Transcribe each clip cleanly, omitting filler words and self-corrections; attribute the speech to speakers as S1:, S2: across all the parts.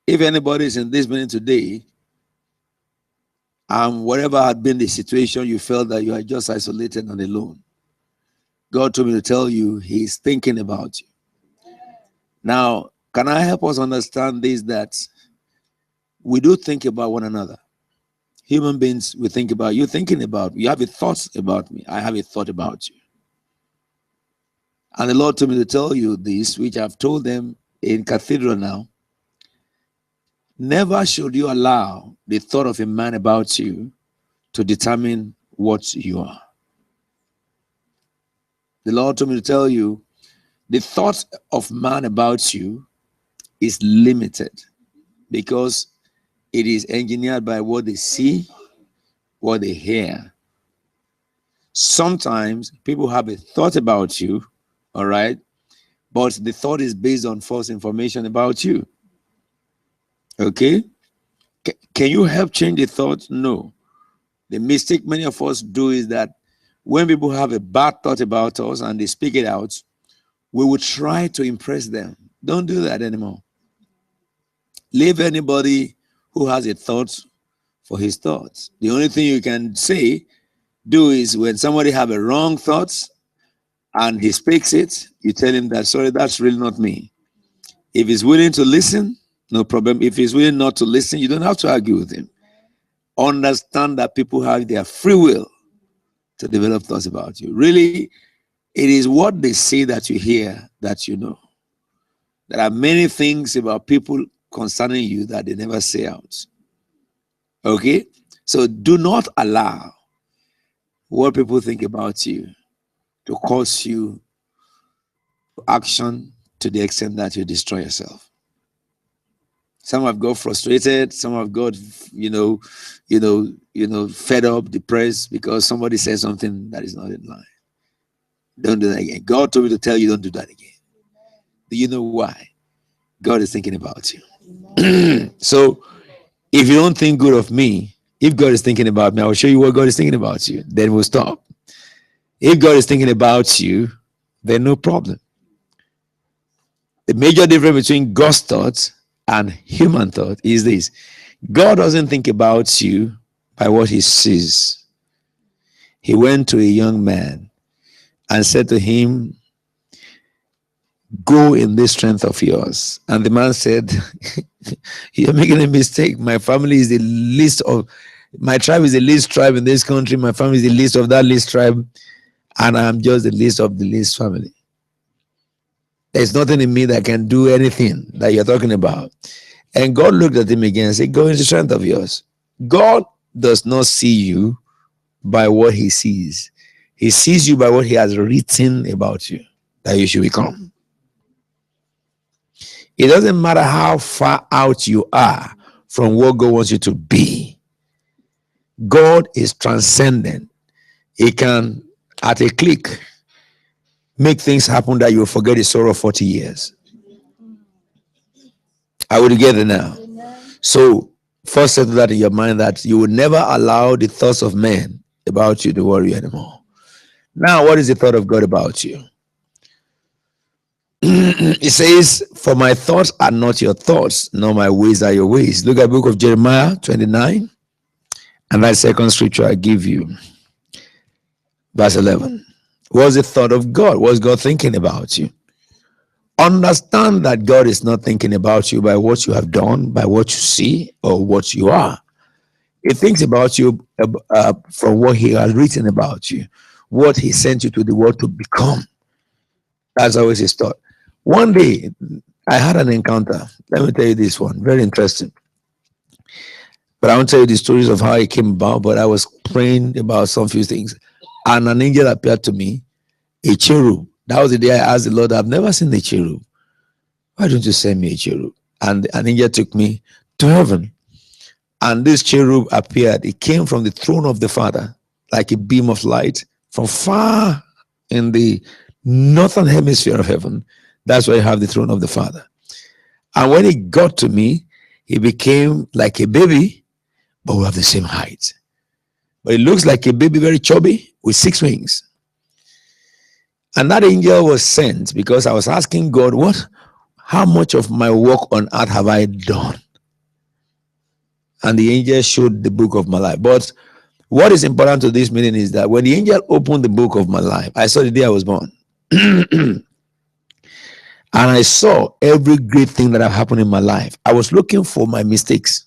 S1: If anybody is in this meeting today, and whatever had been the situation, you felt that you are just isolated and alone, God told me to tell you He's thinking about you. Now, can I help us understand this, that we do think about one another? Human beings, we think about you, thinking about me. You have a thought about me. I have a thought about you. And the Lord told me to tell you this, which I've told them in cathedral now. Never should you allow the thought of a man about you to determine what you are. The Lord told me to tell you, the thought of man about you is limited because it is engineered by what they see, what they hear. Sometimes people have a thought about you, all right, but the thought is based on false information about you. Okay? Can you help change the thought? No. The mistake many of us do is that when people have a bad thought about us and they speak it out, we will try to impress them. Don't do that anymore. Leave anybody who has a thought for his thoughts. The only thing you can do is when somebody have a wrong thought and he speaks it, you tell him that, sorry, that's really not me. If he's willing to listen, no problem. If he's willing not to listen, you don't have to argue with him. Understand that people have their free will to develop thoughts about you. Really, it is what they say that you hear that you know. There are many things about people concerning you that they never say out. Okay? So do not allow what people think about you to cause you action to the extent that you destroy yourself. Some have got frustrated. Some have got, fed up, depressed because somebody said something that is not in line. Don't do that again. God told me to tell you, don't do that again. Do you know why? God is thinking about you. So, if you don't think good of me, if God is thinking about me, I will show you what God is thinking about you. Then we'll stop. If God is thinking about you, then no problem. The major difference between God's thoughts and human thought is this: God doesn't think about you by what He sees. He went to a young man and said to him, go in this strength of yours. And the man said, you're making a mistake. My family is the least of, my tribe is the least tribe in this country. My family is the least of that least tribe. And I'm just the least of the least family. There's nothing in me that can do anything that you're talking about. And God looked at him again and said, go in the strength of yours. God does not see you by what He sees. He sees you by what He has written about you, that you should become. It doesn't matter how far out you are from what God wants you to be. God is transcendent. He can, at a click, make things happen that you'll forget the sorrow of 40 years. Are we together now? So, first settle that in your mind that you will never allow the thoughts of men about you to worry you anymore. Now, what is the thought of God about you? It says, for my thoughts are not your thoughts, nor my ways are your ways. Look at the book of Jeremiah 29, and that second scripture I give you. Verse 11. What's the thought of God? What's God thinking about you? Understand that God is not thinking about you by what you have done, by what you see, or what you are. He thinks about you from what He has written about you, what He sent you to the world to become. That's always His thought. One day, I had an encounter. Let me tell you this one. Very interesting. But I won't tell you the stories of how it came about, but I was praying about some few things. And an angel appeared to me, a cherub. That was the day I asked the Lord, I've never seen a cherub. Why don't you send me a cherub? And an angel took me to heaven. And this cherub appeared. It came from the throne of the Father, like a beam of light from far in the northern hemisphere of heaven. That's where you have the throne of the Father. And when he got to me, he became like a baby, but we have the same height. But it looks like a baby, very chubby, with 6 wings. And that angel was sent because I was asking God, how much of my work on earth have I done? and the angel showed the book of my life. But what is important to this meeting is that when the angel opened the book of my life, I saw the day I was born. And I saw every great thing that have happened in my life. I was looking for my mistakes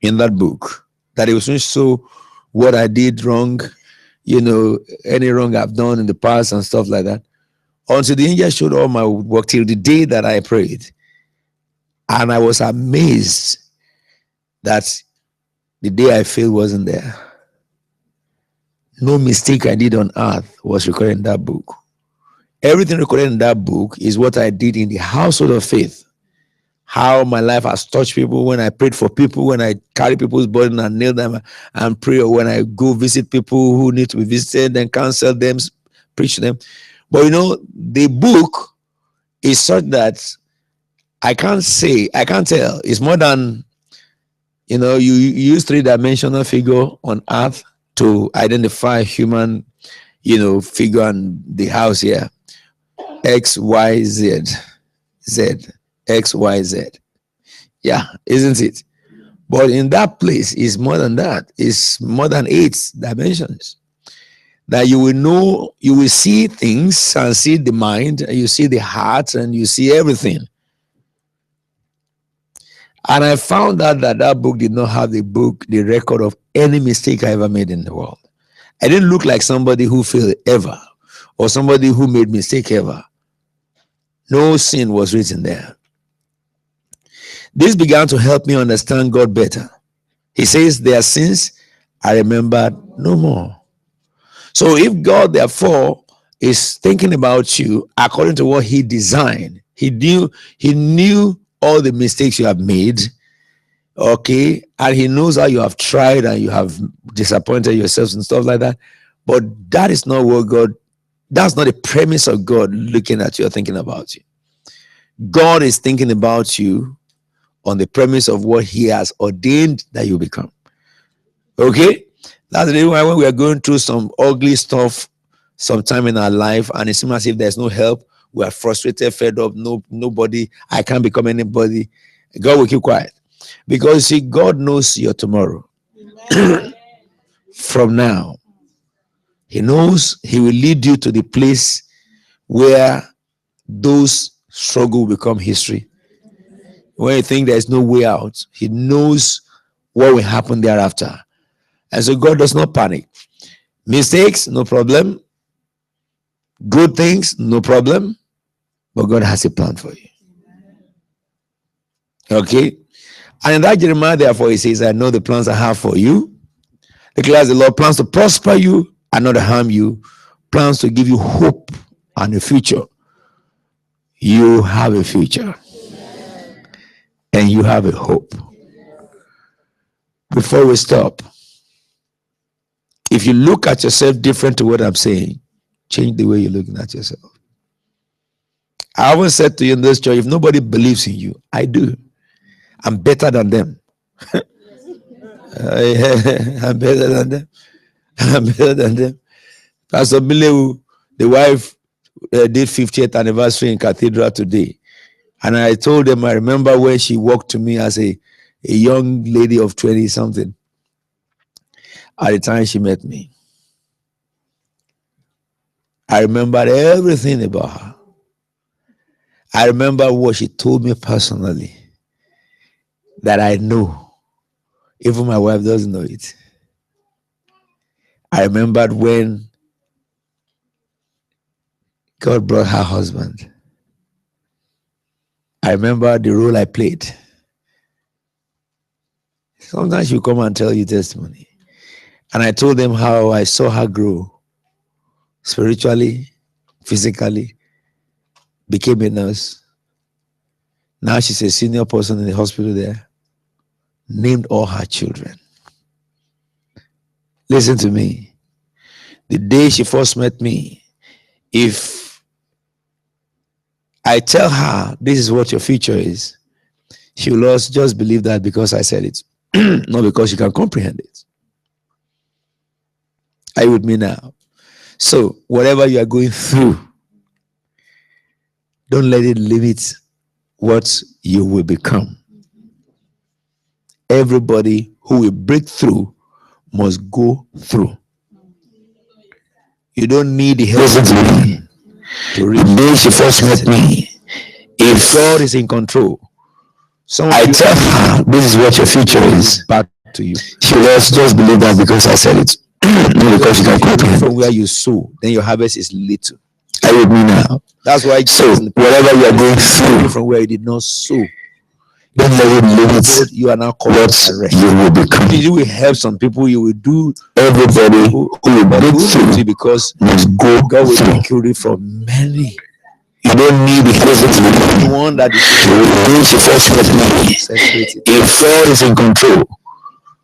S1: in that book, that it was going to show what I did wrong, any wrong I've done in the past and stuff like that. Until the angel showed all my work till the day that I prayed. And I was amazed that the day I failed wasn't there. No mistake I did on earth was recorded in that book. Everything recorded in that book is what I did in the household of faith. How my life has touched people, when I prayed for people, when I carry people's burden and kneel them and pray, or when I go visit people who need to be visited and counsel them, preach to them. But the book is such that I can't tell. It's more than, you use three-dimensional figure on earth to identify human, figure and the house here. X, Y, Z. Z. X, Y, Z. Yeah, isn't it? But in that place, it's more than that. It's more than 8 dimensions. That you will know, you will see things and see the mind, and you see the heart, and you see everything. And I found out that book did not have the record of any mistake I ever made in the world. I didn't look like somebody who failed ever, or somebody who made mistake ever. No sin was written there. This began to help me understand God better. He says, their sins I remembered no more. So if God, therefore, is thinking about you according to what he designed, he knew all the mistakes you have made, okay, and he knows how you have tried and you have disappointed yourselves and stuff like that. But that is not that's not the premise of God looking at you or thinking about you. God is thinking about you on the premise of what he has ordained that you become. Okay? That's the reason why when we are going through some ugly stuff sometime in our life and it seems as if there's no help, we are frustrated, fed up, nobody, I can't become anybody, God will keep quiet. Because see, God knows your tomorrow. From now. He knows he will lead you to the place where those struggles become history. When you think there's no way out, he knows what will happen thereafter. And so God does not panic. Mistakes, no problem. Good things, no problem. But God has a plan for you. Okay? And in that Jeremiah, therefore, he says, I know the plans I have for you. Declares the Lord, plans to prosper you and not to harm you. Plans to give you hope and a future. You have a future. And you have a hope. Before we stop, if you look at yourself different to what I'm saying, change the way you're looking at yourself. I always said to you in this church, if nobody believes in you, I do. I'm better than them. I'm better than them. I'm better than them. Pastor Bilewu, the wife, did 50th anniversary in Cathedral today. And I told them, I remember when she walked to me as a young lady of 20 something at the time she met me. I remembered everything about her. I remember what she told me personally that I know. Even my wife doesn't know it. I remembered when God brought her husband. I remember the role I played. Sometimes she'll come and tell you testimony. And I told them how I saw her grow spiritually, physically, became a nurse. Now she's a senior person in the hospital there. Named all her children. Listen to me. The day she first met me, if I tell her this is what your future is, she will just believe that because I said it, not because she can comprehend it. Are you with me now? So whatever you are going through, don't let it limit what you will become. everybody who will break through must go through. You don't need the help of man to reach. The day she first met me, if God is in control, I tell her this is what your future is, back to you. She will just believe that because I said it. Not because you can comprehend. From where you sow, then your harvest is little. Are you with me now? That's why. So whatever you are going through, from where you did not sow, don't let it limit. You are now covered. You will become. You will help some people. You will do everybody who will break through because God will take you from many. You don't need the help. One that is first with me. If God is in control,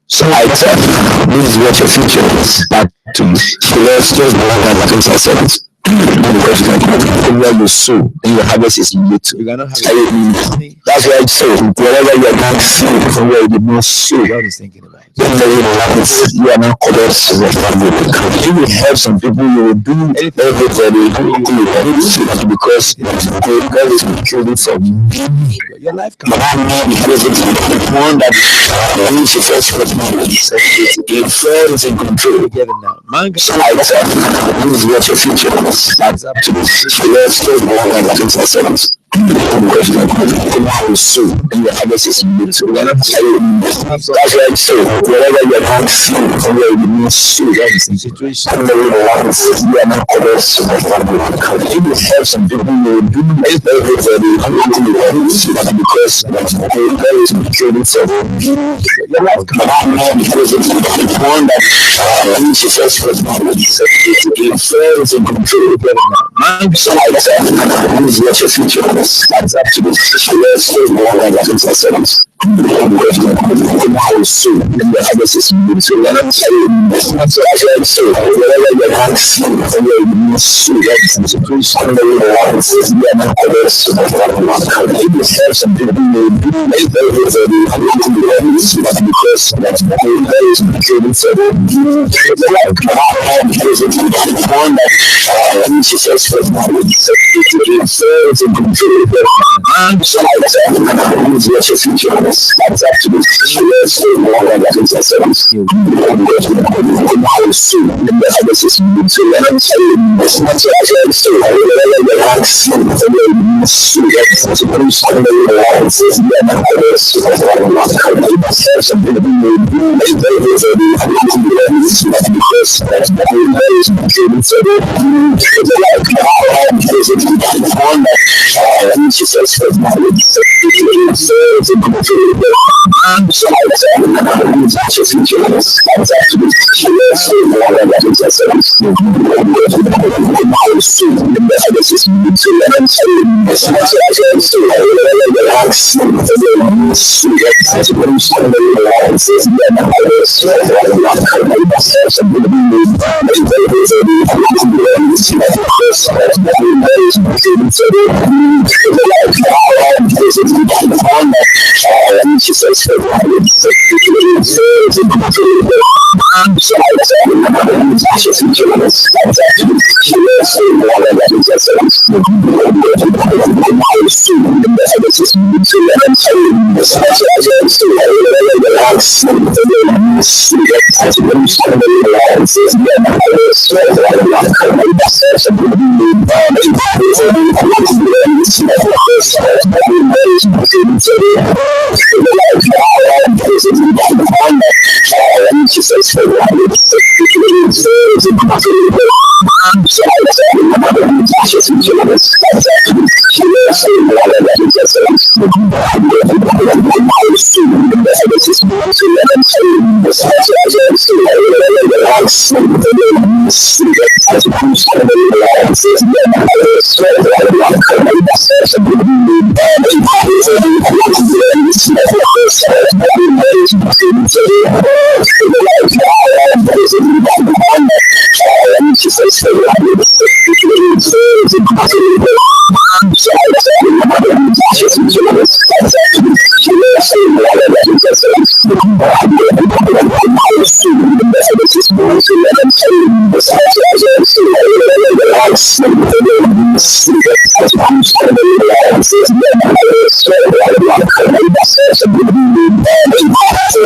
S1: so I tell you, this is what your future is. Back to you. So let's just believe that because I said it. Where you sow, then your harvest is little. You cannot have it. That's why I say, wherever you are going through, from where you did not sow, God is thinking about it. Then you are not covered. You will help some people. You will do everybody who will help you because God is security for many. Your life can be one that you first put money. If God is in control, you get it now. So I said, this is what your future is. That's up to this. Let's go on like it's because you are so and your harvest is little. That's why I say wherever you are going through, where you must sow, that is the situation. You are not covered. You will have some people who will do everybody because God is creating for your life cannot because it's one that you first put money. If God is in control, so I said, this is what your future is. That's up to this. Let's go more than that. It's a sentence. So, and the harvest is so let us say, so I said, so whatever you have seen, you must see that it's a priest on the water. You are not others. You will have some people who do everybody because that's the whole day is created for them. The life is one that she says for knowledge. It's a control. So I said, this is what your future is. That's actually let's say more than that. It's a sentence. And the harvest is so let us say, that's what I said. So whatever you have seen, so that's a priest on the water. You are not others. You must have something to do because that's the whole day is created for them. The life is one that she says for knowledge. It's a control. So I said, that's your future. That's actually let's say more than that. It's a sentence. The harvest is so let us say, that's what I said. So whatever you have seen, so that's a priest on the water. You are not others. You must have something to do because that's the whole day is created for them. The life is one that she says for knowledge. It's a control. So I said, that's your future. That's actually let's say more than that. It's a sentence. The harvest is so let us say, that's what I said. So whatever you have seen, that's a priest on the water. You are not others. You must have something to do she says for knowledge. It's a control. So I said, that's your future. That's actually let's say more than that. It's a sentence. The harvest is so let us say, that's what I said. So whatever you have seen, that's a priest on the water. You are not others. You must have something to do she says for knowledge. It's a control. So I said, that's your future. That's actually let's say more than that. It's a sentence. The harvest is so let us say, that's what I said. So whatever you have seen, that's a priest on the water. You are not others. You must have something to do